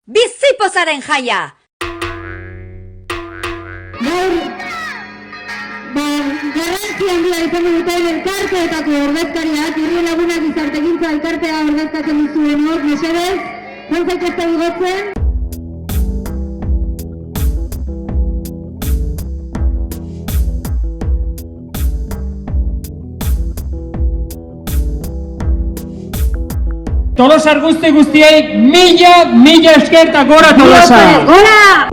Bizipozaren jaia! Gaur, garrantzi handia izango duten elkarteetako ordezkariak, Irri Lagunak Gizartegintza elkartea ordezkatzen duzuenok, mesedez, joan zaitezte igotzen. Tolosar guztiei mila esker eta gora Tolosa! Gora!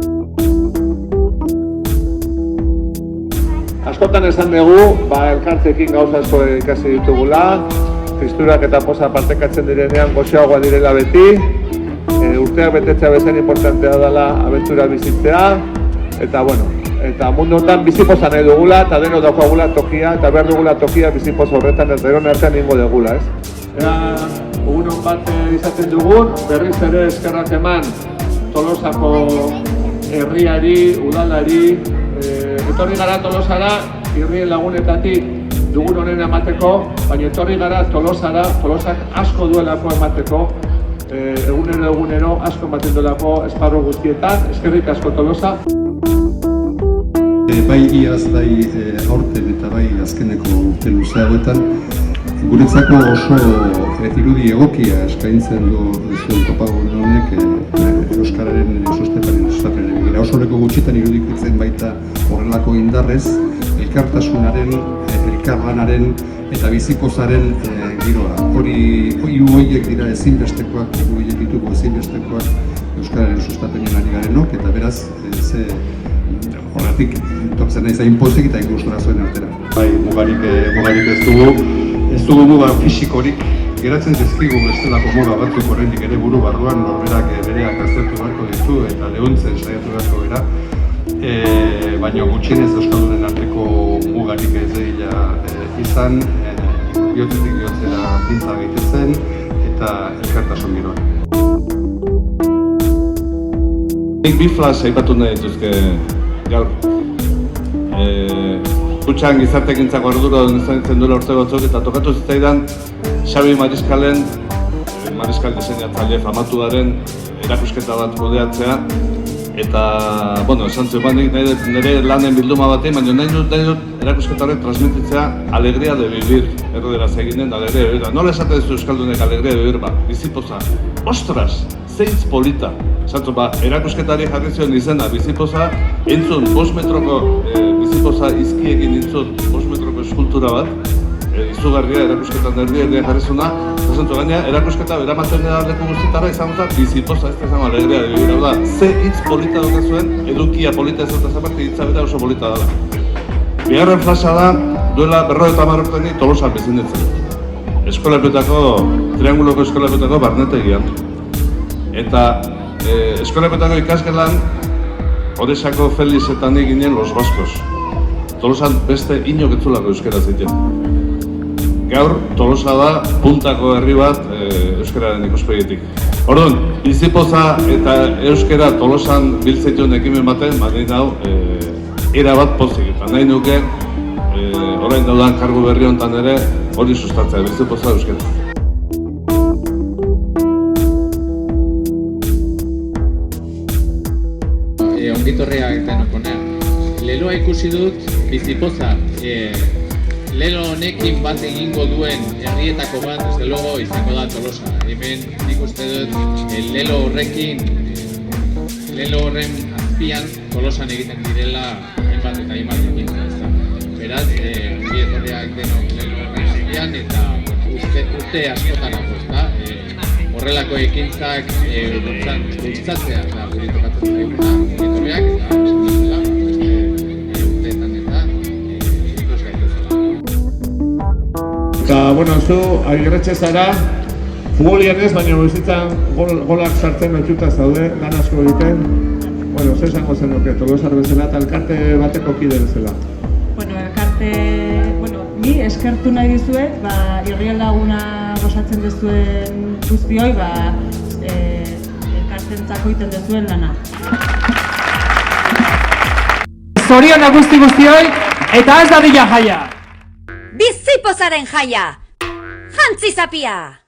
Askotan esan dugu, elkartzeekin gauza asko ikasi ditugula, tristurak eta poza partekatzen direnean goxoagoa direla beti, urteak betetzea bezain importantea dela abentura bizitzea, eta mundu honetan bizipoza nahi dugula, eta deno daukagula tokia, eta behar dugula tokia bizipoza horretan, eta eron artean ingo dugula, ez? Egunon bat izaten dugun, berriz ere eskerrak eman Tolosako herriari, udalari, etorri gara Tolosara, Irri Lagunetatik dugun honen emateko, baina etorri gara Tolosara, Tolosak asko duelako emateko, egunero asko ematen duelako esparru guztietan, eskerrik asko Tolosa. Bai iaz, bai aurten eta bai azkeneko urte luze hauetan, guretzako oso irudi egokia eskaintzen zuen topago honek Euskararen sustapenaren begira. Oso leko gutxitan irudikatzen baita horrelako indarrez, elkartasunaren, elkarlanaren eta bizipozaren giroa. Hiru horiek dira ezinbestekoak, ezinbestekoak Euskararen sustapenean ari garenok, eta beraz, horretik tortzen nahi zain pozik eta ikustura zuen artera. Bai, mugarik ez dugu muga fisikorik, geratzen dizkigu bestelako moda batzuk oraindik ere buru barruan norberak bereak aztertu beharko ditu eta lehuntzen saiatu beharko gara, baina gutxienez euskaldunen arteko mugarik ez dela izan, bihotzetik bihotzera pintza gaitezen eta elkartasun giroan. Bi flash aipatu nahi dituzke gaur. Kutxan Gizartegintzako ardura izan duela urte batzuk eta tokatu zitzaidan Xabi Mariskalen, Mariskal diseinatzaile famatuaren erakusketa bat kudeatzea eta, esan zuen nire lanen bilduma batean, baina nahi dut erakusketa horrek transmititzea alegria de vivir, erroderaz eginen alegria de vivir. Nola esaten duzu euskaldunek alegria de vivir, bizipoza, ostras, zeitz polita. Erakusketari jarri zion izena bizipoza, entzun 5 metroko bizipoza izkiekin entzun 5 metroko eskultura bat, izugarria erakusketan erdi jarri zuna, gaina erakusketa beramaten leku guztietara izan da bizipoza, ez da izan alegria de vivir. Hau da, ze hitz polita duke zuen, edukia polita ez dut ezaparte hitza bera oso polita dela. Bigarren flasha da, duela 50 urtenik Tolosan bizinetzen. Trianguloko eskolepetako barnetegian. Eta eskolepetako ikasgelan Odesako Felix eta nik ginen Los Baskos. Tolosan beste inok etzulako euskara ziten. Gaur Tolosa da puntako herri bat euskararen ikuspegitik. Orduan, bizipoza eta euskara Tolosan biltzeituen ekimen baten, nahi nau erabat pozik eta nahi nuke orain daudan kargu berri honetan ere hori sustatzea, bizipoza euskara. Ongitorriak denokonean. Leloa ikusi dut bizipoza. Lelo honekin bat egingo duen herrietako bat, desde luego, izango da Tolosa. Hemen nik uste dut lelo horren azpian Tolosan egiten direla hainbat eta hainbat ekintza. Beraz, ongitorriak denok lelo horren azpian eta urte askotarako, ezta? Horrelako ekintzak bultzatzea da guri tokatzen zaiguna, ongitorriak eta esan duzela, urteetan eta ikus gaituzela. Eta, zu agirretxe zara, futbolian ez, baina bizitzan golak sartzen etxuta zaude, lan asko egiten. Ze esango zenuke, Tolosar bezala eta elkarte bateko kide bezala. Ni eskertu nahi dizuet, Irri Laguna gozatzen duzuen guztioi, elkartentzako iten duzuen lana. Zoriona guztioi, eta ez dadila jaia! Bizipozaren jaia! Jantzi zapia!